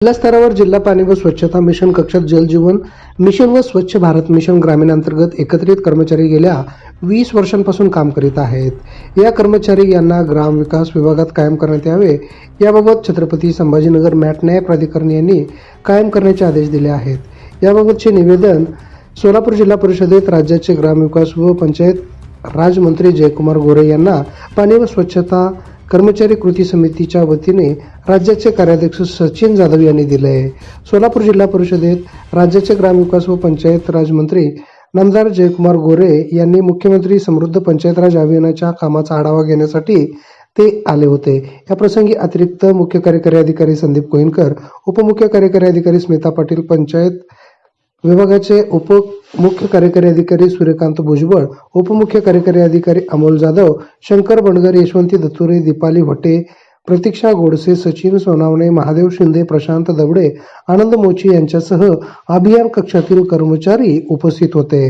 जिल्हा स्तरावर जिल्हा पाणी व स्वच्छता मिशन कक्षात जल जीवन मिशन व स्वच्छ भारत मिशन ग्रामीण अंतर्गत एकत्रित कर्मचारी गेल्या 20 वर्षांपासून काम करीत आहेत। या कर्मचारी यांना ग्राम विकास विभागात कायम करण्यात यावे याबाबत छत्रपती संभाजीनगर मॅट न्याय प्राधिकरण यांनी कायम करण्याचे आदेश दिले आहेत। याबाबतचे निवेदन सोलापूर जिल्हा परिषदेत राज्याचे ग्रामविकास व पंचायत राज मंत्री जयकुमार गोरे यांना पाणी व स्वच्छता कर्मचारी कृती समितीच्या वतीने राज्याचे कार्याध्यक्ष सचिन जाधव यांनी दिले आहे। सोलापूर जिल्हा परिषदेत राज्याचे ग्रामविकास व पंचायत राज मंत्री नामदार जयकुमार गोरे यांनी मुख्यमंत्री समृद्ध पंचायत राज अभियानाच्या कामाचा आढावा घेण्यासाठी ते आले होते। या प्रसंगी अतिरिक्त मुख्य कार्यकारी अधिकारी संदीप कोहिनकर, उपमुख्य कार्यकारी अधिकारी स्मिता पाटील, पंचायत विभागाचे उपमुख्य कार्यकारी अधिकारी सूर्यकांत भुजबळ, उपमुख्य कार्यकारी अधिकारी अमोल जाधव, शंकर बंडगर, यशवंती दत्तुरे, दीपाली भटे, प्रतीक्षा गोडसे, सचिन सोनावणे, महादेव शिंदे, प्रशांत दबडे, आनंद मोची यांच्यासह अभियान कक्षातील कर्मचारी उपस्थित होते।